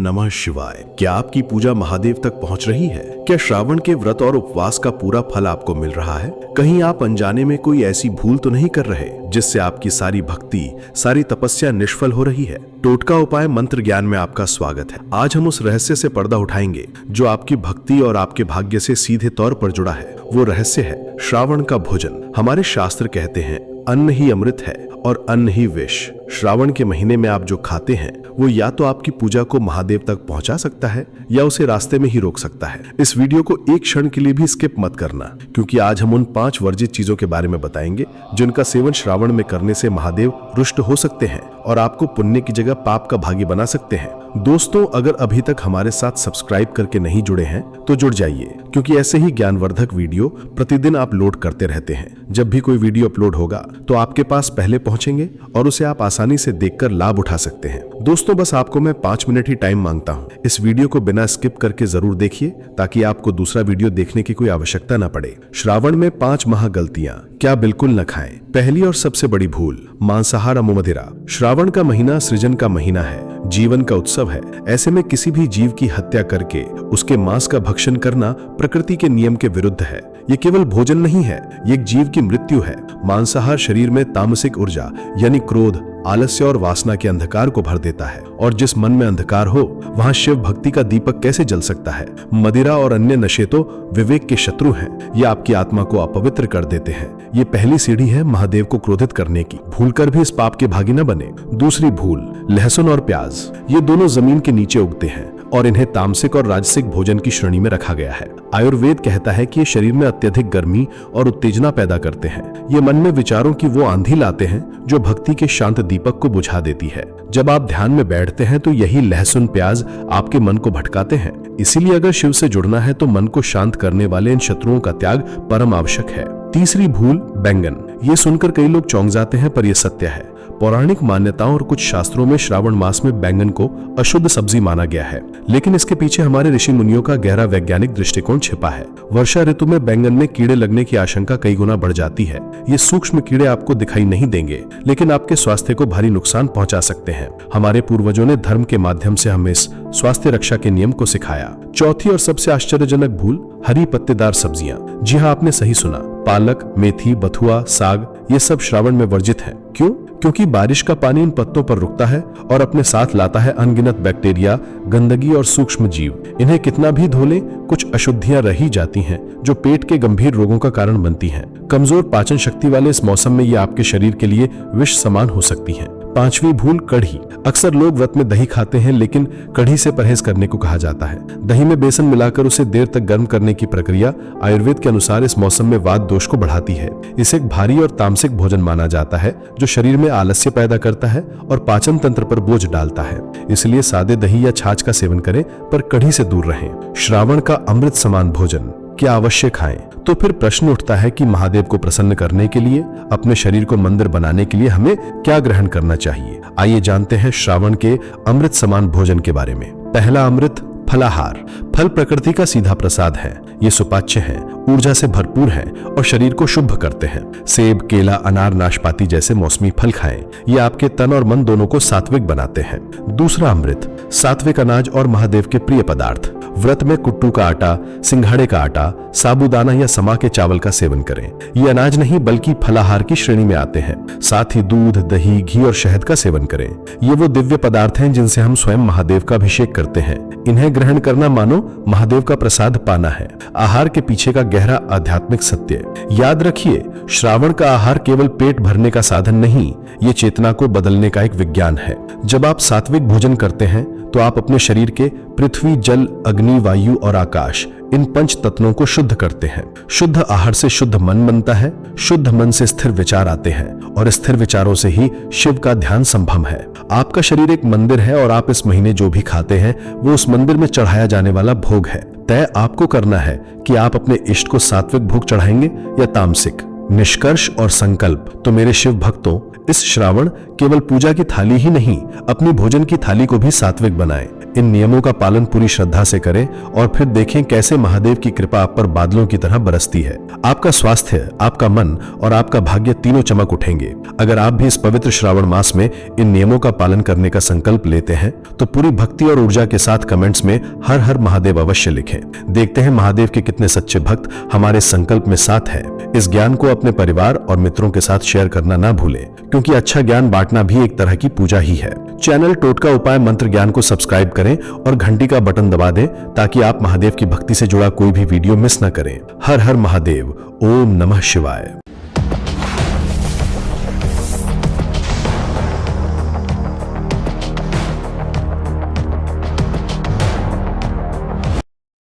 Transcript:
नमः शिवाय। क्या आपकी पूजा महादेव तक पहुंच रही है? क्या श्रावण के व्रत और उपवास का पूरा फल आपको मिल रहा है? कहीं आप अनजाने में कोई ऐसी भूल तो नहीं कर रहे जिससे आपकी सारी भक्ति, सारी तपस्या निष्फल हो रही है? टोटका उपाय मंत्र ज्ञान में आपका स्वागत है। आज हम उस रहस्य से पर्दा उठाएंगे जो आपकी भक्ति और आपके भाग्य से सीधे तौर पर जुड़ा है। वो रहस्य है श्रावण का भोजन। हमारे शास्त्र कहते हैं अन्न ही अमृत है और अन्न ही विष। श्रावण के महीने में आप जो खाते हैं वो या तो आपकी पूजा को महादेव तक पहुंचा सकता है या उसे रास्ते में ही रोक सकता है। इस वीडियो को एक क्षण के लिए भी स्किप मत करना, क्योंकि आज हम उन 5 वर्जित चीजों के बारे में बताएंगे जिनका सेवन श्रावण में करने से महादेव रुष्ट हो सकते हैं और आपको पुण्य की जगह पाप का भागी बना सकते हैं। दोस्तों, अगर अभी तक हमारे साथ सब्सक्राइब करके नहीं जुड़े हैं तो जुड़ जाइए, क्योंकि ऐसे ही ज्ञानवर्धक वीडियो प्रतिदिन आप लोड करते रहते हैं। जब भी कोई वीडियो अपलोड होगा तो आपके पास पहले पहुंचेंगे और उसे आप आसानी से देखकर लाभ उठा सकते हैं। दोस्तों, बस आपको मैं 5 मिनट ही टाइम मांगता हूं। इस वीडियो को बिना स्किप करके जरूर देखिए ताकि आपको दूसरा वीडियो देखने की कोई आवश्यकता न पड़े। श्रावण में 5 महागलतियां क्या बिल्कुल न खाएं। पहली और सबसे बड़ी भूल, मांसाहार अमुमदिरा। श्रावण का महीना सृजन का महीना है, जीवन का उत्सव है। ऐसे में किसी भी जीव की हत्या करके उसके मांस का भक्षण करना प्रकृति के नियम के विरुद्ध है। ये केवल भोजन नहीं है, ये एक जीव की मृत्यु है। मांसाहार शरीर में तामसिक ऊर्जा यानी क्रोध, आलस्य और वासना के अंधकार को भर देता है, और जिस मन में अंधकार हो वहां शिव भक्ति का दीपक कैसे जल सकता है? मदिरा और अन्य नशे तो विवेक के शत्रु हैं। ये आपकी आत्मा को अपवित्र कर देते हैं। ये पहली सीढ़ी है महादेव को क्रोधित करने की। भूलकर भी इस पाप के भागी न बने। दूसरी भूल, लहसुन और प्याज। ये दोनों जमीन के नीचे उगते हैं और इन्हें तामसिक और राजसिक भोजन की श्रेणी में रखा गया है। आयुर्वेद कहता है कि ये शरीर में अत्यधिक गर्मी और उत्तेजना पैदा करते हैं। ये मन में विचारों की वो आंधी लाते हैं जो भक्ति के शांत दीपक को बुझा देती है। जब आप ध्यान में बैठते हैं तो यही लहसुन प्याज आपके मन को भटकाते हैं। इसीलिए अगर शिव से जुड़ना है तो मन को शांत करने वाले इन शत्रुओं का त्याग परम आवश्यक है। तीसरी भूल, बैंगन। ये सुनकर कई लोग चौंक जाते हैं, पर यह सत्य है। पौराणिक मान्यताओं और कुछ शास्त्रों में श्रावण मास में बैंगन को अशुद्ध सब्जी माना गया है, लेकिन इसके पीछे हमारे ऋषि मुनियों का गहरा वैज्ञानिक दृष्टिकोण छिपा है। वर्षा ऋतु में बैंगन में कीड़े लगने की आशंका कई गुना बढ़ जाती है। ये सूक्ष्म कीड़े आपको दिखाई नहीं देंगे, लेकिन आपके स्वास्थ्य को भारी नुकसान पहुंचा सकते हैं। हमारे पूर्वजों ने धर्म के माध्यम से हमें इस स्वास्थ्य रक्षा के नियम को सिखाया। चौथी और सबसे आश्चर्यजनक भूल, हरी पत्तेदार सब्जियां। जी हाँ, आपने सही सुना। पालक, मेथी, बथुआ, साग, ये सब श्रावण में वर्जित है। क्यों? क्योंकि बारिश का पानी इन पत्तों पर रुकता है और अपने साथ लाता है अनगिनत बैक्टीरिया, गंदगी और सूक्ष्म जीव। इन्हें कितना भी धो लें, कुछ अशुद्धियां रह ही जाती हैं जो पेट के गंभीर रोगों का कारण बनती हैं। कमजोर पाचन शक्ति वाले इस मौसम में ये आपके शरीर के लिए विष समान हो सकती हैं। पांचवी भूल, कढ़ी। अक्सर लोग व्रत में दही खाते हैं, लेकिन कढ़ी से परहेज करने को कहा जाता है। दही में बेसन मिलाकर उसे देर तक गर्म करने की प्रक्रिया आयुर्वेद के अनुसार इस मौसम में वात दोष को बढ़ाती है। इसे एक भारी और तामसिक भोजन माना जाता है जो शरीर में आलस्य पैदा करता है और पाचन तंत्र पर बोझ डालता है। इसलिए सादे दही या छाछ का सेवन करें, पर कढ़ी से दूर रहें। श्रावण का अमृत समान भोजन क्या अवश्य खाएं? तो फिर प्रश्न उठता है कि महादेव को प्रसन्न करने के लिए, अपने शरीर को मंदिर बनाने के लिए हमें क्या ग्रहण करना चाहिए? आइए जानते हैं श्रावण के अमृत समान भोजन के बारे में। पहला अमृत, फलाहार। फल प्रकृति का सीधा प्रसाद है। ये सुपाच्य है, ऊर्जा से भरपूर है और शरीर को शुभ करते हैं। सेब, केला, अनार, नाशपाती जैसे मौसमी फल खाएं। ये आपके तन और मन दोनों को सात्विक बनाते हैं। दूसरा अमृत, सात्विक अनाज और महादेव के प्रिय पदार्थ। व्रत में कुट्टू का आटा, सिंघाड़े का आटा, साबूदाना या समा के चावल का सेवन करें। ये अनाज नहीं बल्कि फलाहार की श्रेणी में आते हैं। साथ ही दूध, दही, घी और शहद का सेवन करें। ये वो दिव्य पदार्थ हैं जिनसे हम स्वयं महादेव का अभिषेक करते हैं। इन्हें ग्रहण करना मानो महादेव का प्रसाद पाना है। आहार के पीछे का गहरा आध्यात्मिक सत्य याद रखिए, श्रावण का आहार केवल पेट भरने का साधन नहीं, ये चेतना को बदलने का एक विज्ञान है। जब आप सात्विक भोजन करते हैं तो आप अपने शरीर के पृथ्वी, जल, अग्नि, वायु और आकाश, इन 5 तत्वों को शुद्ध करते हैं। शुद्ध आहार से शुद्ध मन बनता है, शुद्ध मन से स्थिर विचार आते हैं और स्थिर विचारों से ही शिव का ध्यान संभव है। आपका शरीर एक मंदिर है और आप इस महीने जो भी खाते हैं वो उस मंदिर में चढ़ाया जाने वाला भोग है। तय आपको करना है कि आप अपने इष्ट को सात्विक भोग चढ़ाएंगे या तामसिक। निष्कर्ष और संकल्प। तो मेरे शिव भक्तों, इस श्रावण केवल पूजा की थाली ही नहीं, अपनी भोजन की थाली को भी सात्विक बनाएं। इन नियमों का पालन पूरी श्रद्धा से करें और फिर देखें कैसे महादेव की कृपा आप पर बादलों की तरह बरसती है। आपका स्वास्थ्य, आपका मन और आपका भाग्य तीनों चमक उठेंगे। अगर आप भी इस पवित्र श्रावण मास में इन नियमों का पालन करने का संकल्प लेते हैं तो पूरी भक्ति और ऊर्जा के साथ कमेंट्स में हर हर महादेव अवश्य लिखें। देखते हैं महादेव के कितने सच्चे भक्त हमारे संकल्प में साथ हैं। इस ज्ञान को अपने परिवार और मित्रों के साथ शेयर करना ना भूलें, क्योंकि अच्छा ज्ञान बांटना भी एक तरह की पूजा ही है। चैनल टोटका उपाय मंत्र ज्ञान को सब्सक्राइब करें और घंटी का बटन दबा दें ताकि आप महादेव की भक्ति से जुड़ा कोई भी वीडियो मिस न करें। हर हर महादेव। ओम नमः शिवाय।